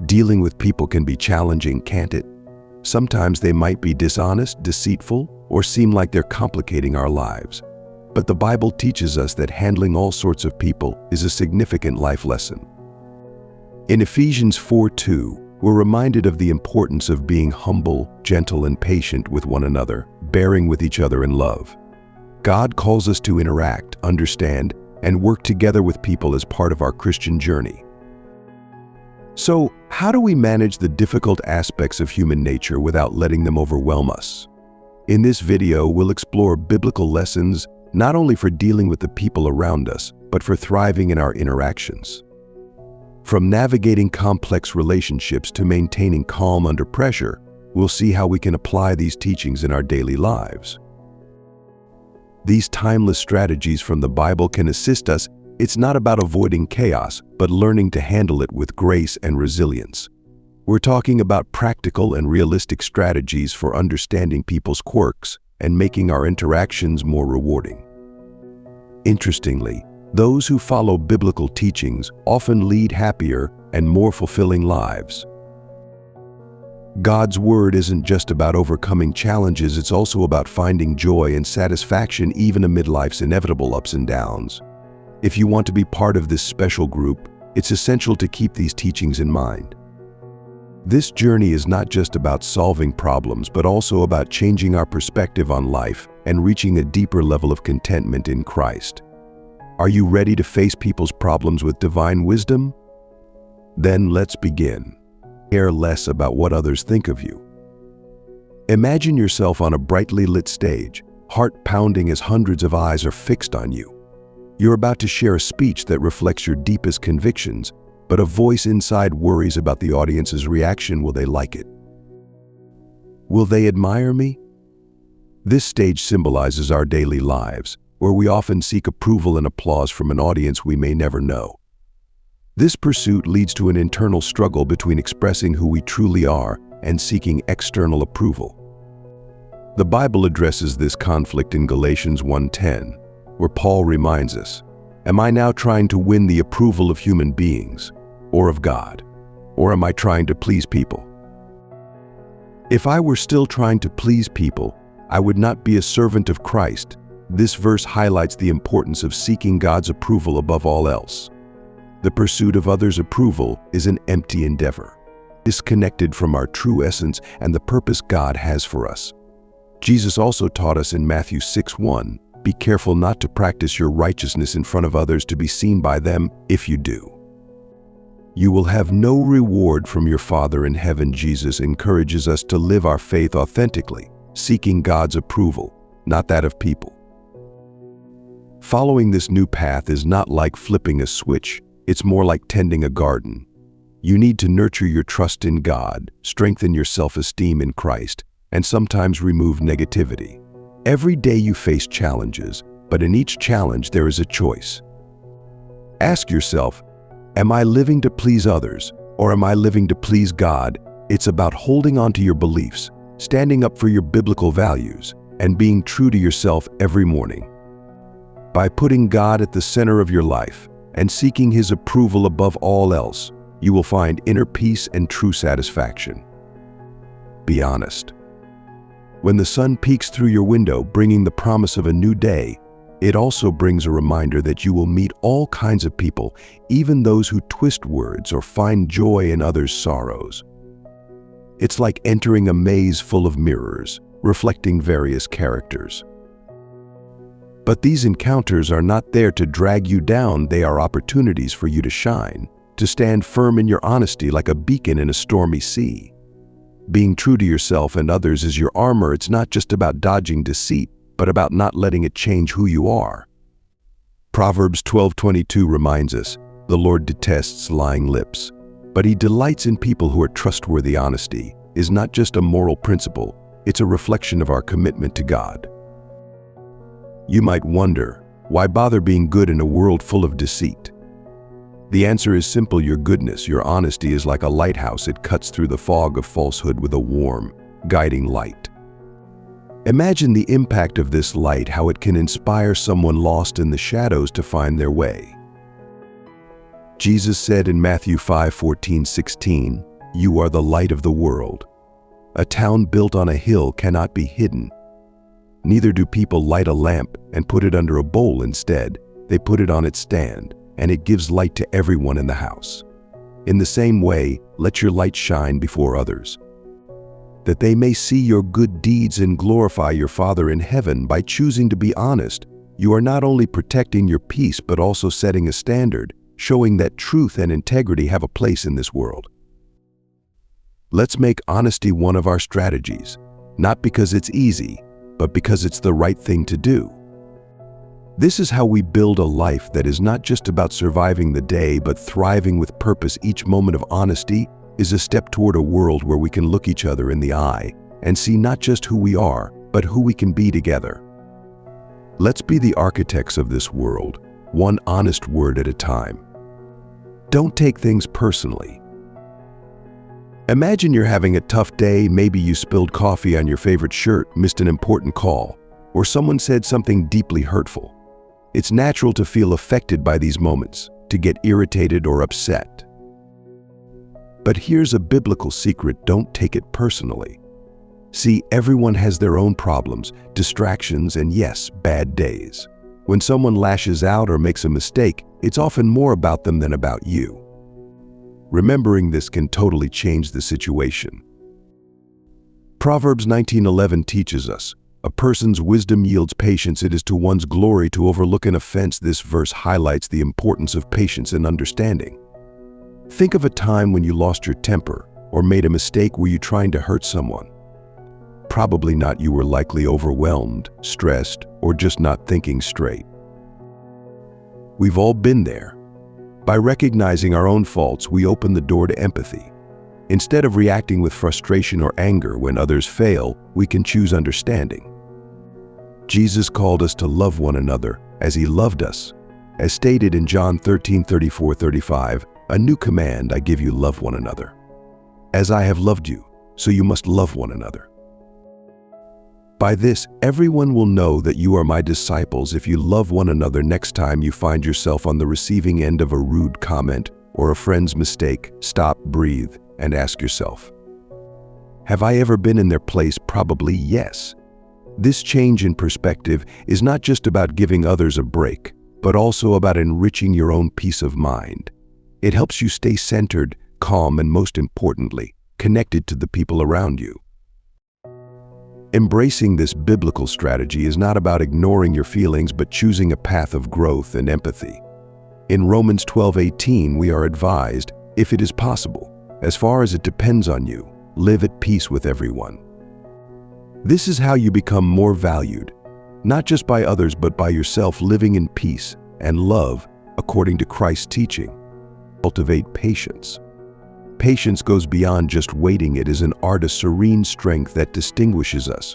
Dealing with people can be challenging, can't it? Sometimes they might be dishonest, deceitful, or seem like they're complicating our lives. But the Bible teaches us that handling all sorts of people is a significant life lesson. In Ephesians 4:2, we're reminded of the importance of being humble, gentle, and patient with one another, bearing with each other in love. God calls us to interact, understand, and work together with people as part of our Christian journey. So, how do we manage the difficult aspects of human nature without letting them overwhelm us? In this video, we'll explore biblical lessons not only for dealing with the people around us, but for thriving in our interactions. From navigating complex relationships to maintaining calm under pressure, we'll see how we can apply these teachings in our daily lives. These timeless strategies from the Bible can assist us. It's not about avoiding chaos, but learning to handle it with grace and resilience. We're talking about practical and realistic strategies for understanding people's quirks and making our interactions more rewarding. Interestingly, those who follow biblical teachings often lead happier and more fulfilling lives. God's word isn't just about overcoming challenges, it's also about finding joy and satisfaction even amid life's inevitable ups and downs. If you want to be part of this special group, it's essential to keep these teachings in mind. This journey is not just about solving problems, but also about changing our perspective on life and reaching a deeper level of contentment in Christ. Are you ready to face people's problems with divine wisdom? Then let's begin. Care less about what others think of you. Imagine yourself on a brightly lit stage, heart pounding as hundreds of eyes are fixed on you. You're about to share a speech that reflects your deepest convictions, but a voice inside worries about the audience's reaction. Will they like it? Will they admire me? This stage symbolizes our daily lives, where we often seek approval and applause from an audience we may never know. This pursuit leads to an internal struggle between expressing who we truly are and seeking external approval. The Bible addresses this conflict in Galatians 1:10, where Paul reminds us, "Am I now trying to win the approval of human beings, or of God? Or am I trying to please people?" If I were still trying to please people, I would not be a servant of Christ. This verse highlights the importance of seeking God's approval above all else. The pursuit of others' approval is an empty endeavor, disconnected from our true essence and the purpose God has for us. Jesus also taught us in Matthew 6:1, "Be careful not to practice your righteousness in front of others to be seen by them. If you do, you will have no reward from your Father in heaven." Jesus encourages us to live our faith authentically, seeking God's approval, not that of people. Following this new path is not like flipping a switch. It's more like tending a garden. You need to nurture your trust in God, strengthen your self-esteem in Christ, and sometimes remove negativity. Every day you face challenges, but in each challenge there is a choice. Ask yourself, am I living to please others, or am I living to please God? It's about holding on to your beliefs, standing up for your biblical values, and being true to yourself every morning. By putting God at the center of your life and seeking His approval above all else, you will find inner peace and true satisfaction. Be honest. When the sun peeks through your window, bringing the promise of a new day, it also brings a reminder that you will meet all kinds of people, even those who twist words or find joy in others' sorrows. It's like entering a maze full of mirrors, reflecting various characters. But these encounters are not there to drag you down. They are opportunities for you to shine, to stand firm in your honesty like a beacon in a stormy sea. Being true to yourself and others is your armor. It's not just about dodging deceit, but about not letting it change who you are. Proverbs 12:22 reminds us, "The Lord detests lying lips, but He delights in people who are trustworthy." Honesty is not just a moral principle, it's a reflection of our commitment to God. You might wonder, why bother being good in a world full of deceit? The answer is simple. Your goodness, your honesty is like a lighthouse. It cuts through the fog of falsehood with a warm, guiding light. Imagine the impact of this light, how it can inspire someone lost in the shadows to find their way. Jesus said in Matthew 5:14-16, You are the light of the world. A town built on a hill cannot be hidden. Neither do people light a lamp and put it under a bowl instead. They put it on its stand, and it gives light to everyone in the house. In the same way, let your light shine before others, that they may see your good deeds and glorify your Father in heaven. By choosing to be honest, you are not only protecting your peace but also setting a standard, showing that truth and integrity have a place in this world. Let's make honesty one of our strategies, not because it's easy, but because it's the right thing to do. This is how we build a life that is not just about surviving the day, but thriving with purpose. Each moment of honesty is a step toward a world where we can look each other in the eye and see not just who we are, but who we can be together. Let's be the architects of this world, one honest word at a time. Don't take things personally. Imagine you're having a tough day. Maybe you spilled coffee on your favorite shirt, missed an important call, or someone said something deeply hurtful. It's natural to feel affected by these moments, to get irritated or upset. But here's a biblical secret: don't take it personally. See, everyone has their own problems, distractions, and yes, bad days. When someone lashes out or makes a mistake, it's often more about them than about you. Remembering this can totally change the situation. Proverbs 19:11 teaches us, "A person's wisdom yields patience. It is to one's glory to overlook an offense." This verse highlights the importance of patience and understanding. Think of a time when you lost your temper or made a mistake. Were you trying to hurt someone? Probably not. You were likely overwhelmed, stressed, or just not thinking straight. We've all been there. By recognizing our own faults, we open the door to empathy. Instead of reacting with frustration or anger when others fail, we can choose understanding. Jesus called us to love one another as He loved us. As stated in John 13:34-35, "A new command I give you, love one another. As I have loved you, so you must love one another. By this, everyone will know that you are my disciples if you love one another." Next time you find yourself on the receiving end of a rude comment or a friend's mistake, stop, breathe, and ask yourself, have I ever been in their place? Probably yes. This change in perspective is not just about giving others a break, but also about enriching your own peace of mind. It helps you stay centered, calm, and most importantly, connected to the people around you. Embracing this biblical strategy is not about ignoring your feelings, but choosing a path of growth and empathy. In Romans 12:18, we are advised, "If it is possible, as far as it depends on you, live at peace with everyone." This is how you become more valued, not just by others, but by yourself, living in peace and love according to Christ's teaching. Cultivate patience. Patience goes beyond just waiting. It is an art, a serene strength that distinguishes us.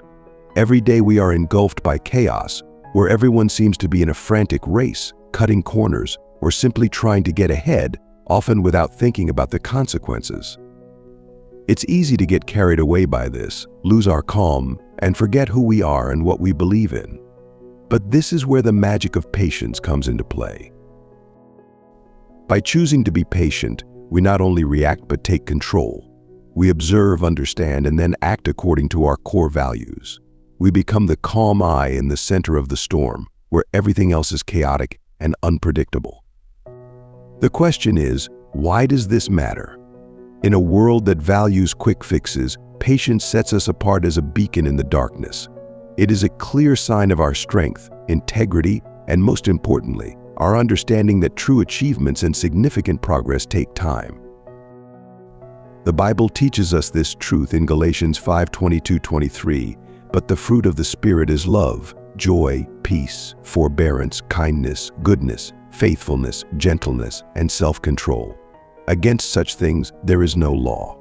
Every day we are engulfed by chaos, where everyone seems to be in a frantic race, cutting corners, or simply trying to get ahead, often without thinking about the consequences. It's easy to get carried away by this, lose our calm, and forget who we are and what we believe in. But this is where the magic of patience comes into play. By choosing to be patient, we not only react but take control. We observe, understand, and then act according to our core values. We become the calm eye in the center of the storm, where everything else is chaotic and unpredictable. The question is, why does this matter? In a world that values quick fixes, patience sets us apart as a beacon in the darkness. It is a clear sign of our strength, integrity, and most importantly, our understanding that true achievements and significant progress take time. The Bible teaches us this truth in Galatians 5:22-23, "But the fruit of the Spirit is love, joy, peace, forbearance, kindness, goodness, faithfulness, gentleness, and self-control. Against such things there is no law."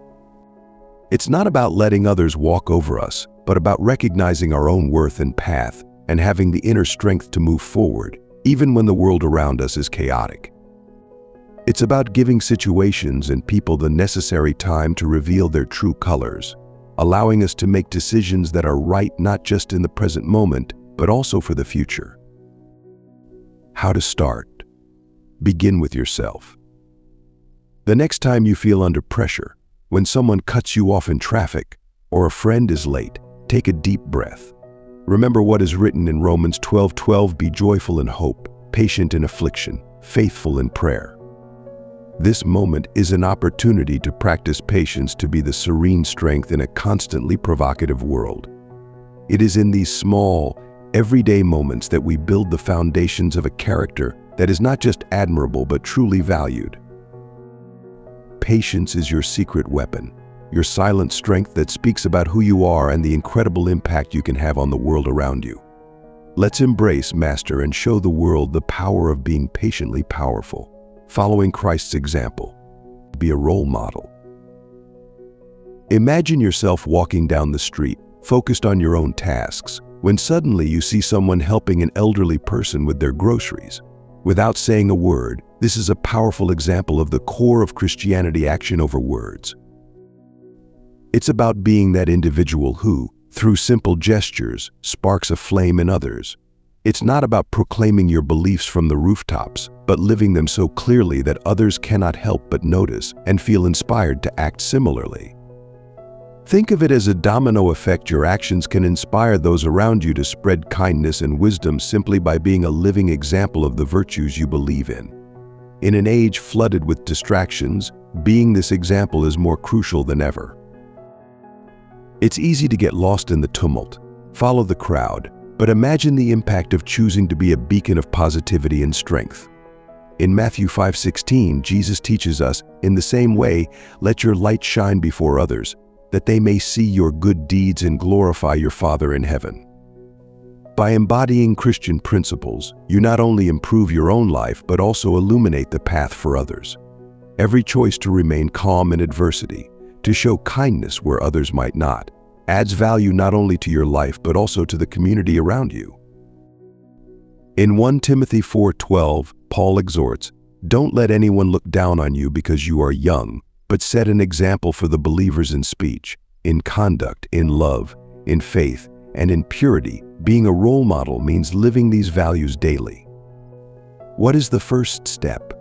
It's not about letting others walk over us, but about recognizing our own worth and path and having the inner strength to move forward, even when the world around us is chaotic. It's about giving situations and people the necessary time to reveal their true colors, allowing us to make decisions that are right not just in the present moment, but also for the future. How to start? Begin with yourself. The next time you feel under pressure, When someone cuts you off in traffic or a friend is late, take a deep breath. Remember what is written in Romans 12:12, be joyful in hope, patient in affliction, faithful in prayer. This moment is an opportunity to practice patience, to be the serene strength in a constantly provocative world. It is in these small, everyday moments that we build the foundations of a character that is not just admirable but truly valued. Patience is your secret weapon, your silent strength that speaks about who you are and the incredible impact you can have on the world around you. Let's embrace, master, and show the world the power of being patiently powerful, following Christ's example. Be a role model. Imagine yourself walking down the street, focused on your own tasks, when suddenly you see someone helping an elderly person with their groceries. Without saying a word, this is a powerful example of the core of Christianity: action over words. It's about being that individual who, through simple gestures, sparks a flame in others. It's not about proclaiming your beliefs from the rooftops, but living them so clearly that others cannot help but notice and feel inspired to act similarly. Think of it as a domino effect. Your actions can inspire those around you to spread kindness and wisdom simply by being a living example of the virtues you believe in. In an age flooded with distractions, being this example is more crucial than ever. It's easy to get lost in the tumult, follow the crowd, but imagine the impact of choosing to be a beacon of positivity and strength. In Matthew 5:16, Jesus teaches us, in the same way, let your light shine before others, that they may see your good deeds and glorify your Father in heaven. By embodying Christian principles, you not only improve your own life but also illuminate the path for others. Every choice to remain calm in adversity, to show kindness where others might not, adds value not only to your life but also to the community around you. In 1 Timothy 4:12, Paul exhorts, "Don't let anyone look down on you because you are young, but set an example for the believers in speech, in conduct, in love, in faith, and in purity." Being a role model means living these values daily. What is the first step?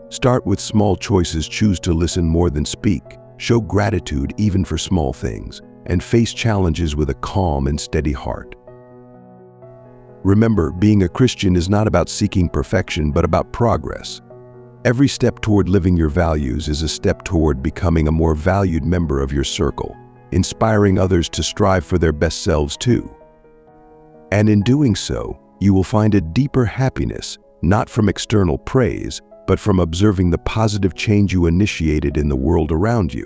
Start with small choices. Choose to listen more than speak, show gratitude even for small things, and face challenges with a calm and steady heart. Remember, being a Christian is not about seeking perfection but about progress. Every step toward living your values is a step toward becoming a more valued member of your circle, inspiring others to strive for their best selves too. And in doing so, you will find a deeper happiness, not from external praise, but from observing the positive change you initiated in the world around you.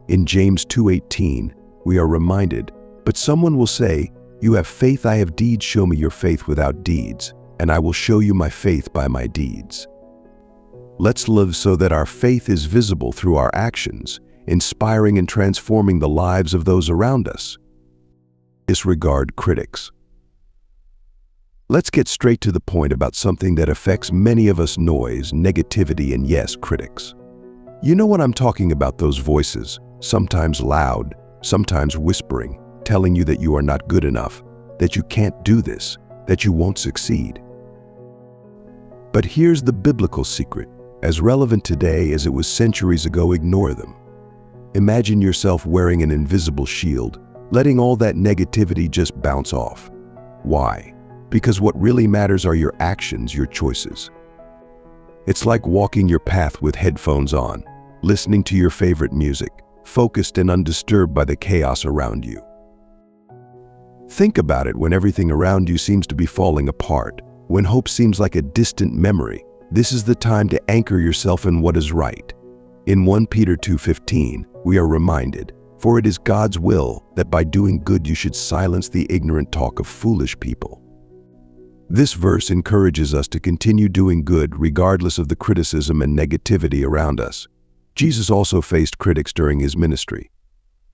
In James 2:18, we are reminded, "But someone will say, 'You have faith, I have deeds. Show me your faith without deeds, and I will show you my faith by my deeds.'" Let's live so that our faith is visible through our actions, inspiring and transforming the lives of those around us. Disregard critics. Let's get straight to the point about something that affects many of us: noise, negativity, and yes, critics. You know what I'm talking about, those voices, sometimes loud, sometimes whispering, telling you that you are not good enough, that you can't do this, that you won't succeed. But here's the biblical secret. As relevant today as it was centuries ago, ignore them. Imagine yourself wearing an invisible shield, letting all that negativity just bounce off. Why? Because what really matters are your actions, your choices. It's like walking your path with headphones on, listening to your favorite music, focused and undisturbed by the chaos around you. Think about it: when everything around you seems to be falling apart, when hope seems like a distant memory, this is the time to anchor yourself in what is right. In 1 Peter 2:15, we are reminded, "For it is God's will that by doing good you should silence the ignorant talk of foolish people." This verse encourages us to continue doing good regardless of the criticism and negativity around us. Jesus also faced critics during his ministry.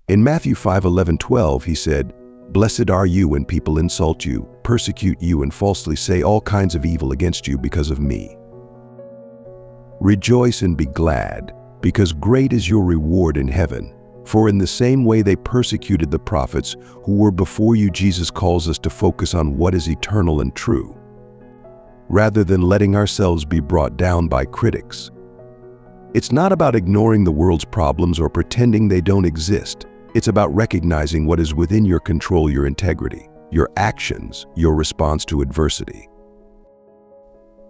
In Matthew 5:11-12, he said, "Blessed are you when people insult you, persecute you, and falsely say all kinds of evil against you because of me. Rejoice and be glad, because great is your reward in heaven. For in the same way they persecuted the prophets who were before you." Jesus calls us to focus on what is eternal and true, rather than letting ourselves be brought down by critics. It's not about ignoring the world's problems or pretending they don't exist. It's about recognizing what is within your control: your integrity, your actions, your response to adversity.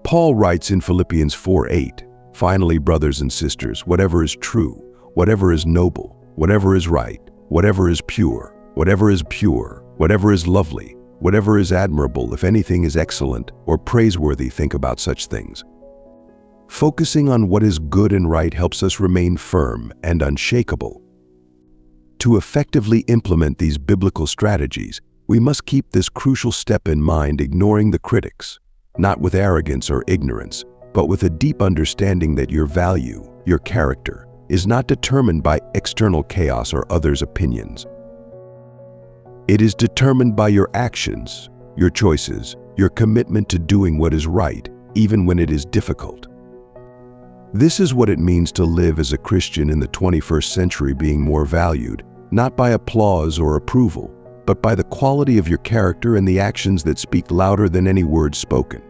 Paul writes in Philippians 4:8, "Finally, brothers and sisters, whatever is true, whatever is noble, whatever is right, whatever is pure, whatever is lovely, whatever is admirable, if anything is excellent or praiseworthy, think about such things." Focusing on what is good and right helps us remain firm and unshakable. To effectively implement these biblical strategies, we must keep this crucial step in mind: ignoring the critics, not with arrogance or ignorance, but with a deep understanding that your value, your character, is not determined by external chaos or others' opinions. It is determined by your actions, your choices, your commitment to doing what is right, even when it is difficult. This is what it means to live as a Christian in the 21st century, being more valued, not by applause or approval, but by the quality of your character and the actions that speak louder than any words spoken.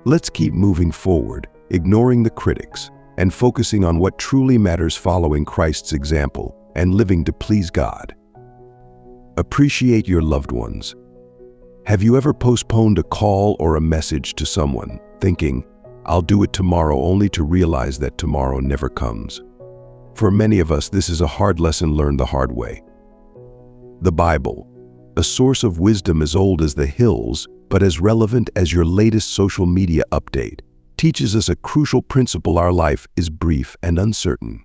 Let's keep moving forward, ignoring the critics, and focusing on what truly matters, following Christ's example and living to please God. Appreciate your loved ones. Have you ever postponed a call or a message to someone, thinking, "I'll do it tomorrow," only to realize that tomorrow never comes? For many of us, this is a hard lesson learned the hard way. The Bible, a source of wisdom as old as the hills, but as relevant as your latest social media update, teaches us a crucial principle: our life is brief and uncertain.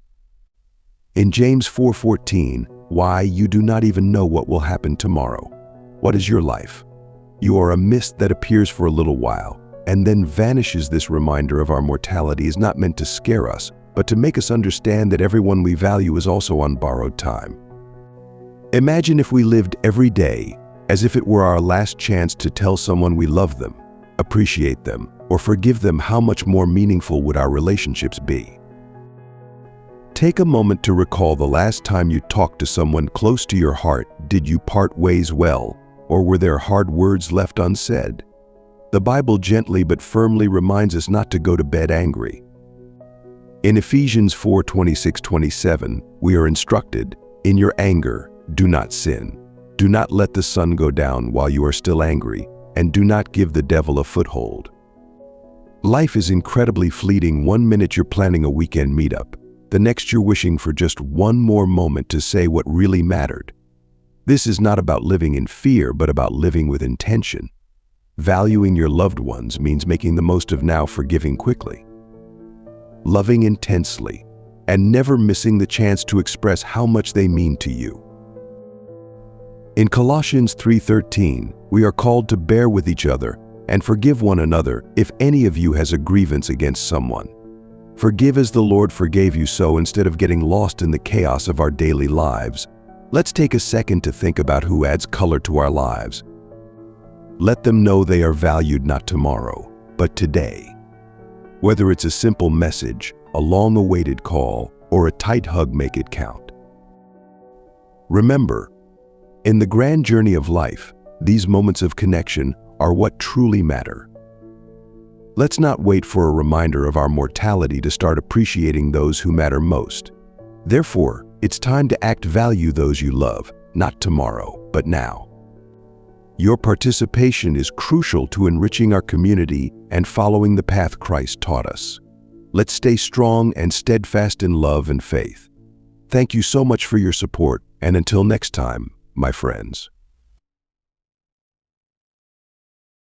In James 4:14, "Why, you do not even know what will happen tomorrow." What is your life? You are a mist that appears for a little while and then vanishes. This reminder of our mortality is not meant to scare us, but to make us understand that everyone we value is also on borrowed time. Imagine if we lived every day as if it were our last chance to tell someone we love them, appreciate them, or forgive them. How much more meaningful would our relationships be? Take a moment to recall the last time you talked to someone close to your heart. Did you part ways well, or were there hard words left unsaid? The Bible gently but firmly reminds us not to go to bed angry. In Ephesians 4:26-27, we are instructed, "In your anger, do not sin. Do not let the sun go down while you are still angry, and do not give the devil a foothold." Life is incredibly fleeting. One minute you're planning a weekend meetup, the next you're wishing for just one more moment to say what really mattered. This is not about living in fear, but about living with intention. Valuing your loved ones means making the most of now, forgiving quickly, loving intensely, and never missing the chance to express how much they mean to you. In Colossians 3:13, we are called to bear with each other and forgive one another if any of you has a grievance against someone. Forgive as the Lord forgave you. So instead of getting lost in the chaos of our daily lives, let's take a second to think about who adds color to our lives. Let them know they are valued, not tomorrow, but today. Whether it's a simple message, a long-awaited call, or a tight hug, make it count. Remember, in the grand journey of life, these moments of connection are what truly matter. Let's not wait for a reminder of our mortality to start appreciating those who matter most. Therefore, it's time to act. Value those you love, not tomorrow, but now. Your participation is crucial to enriching our community and following the path Christ taught us. Let's stay strong and steadfast in love and faith. Thank you so much for your support, and until next time, my friends.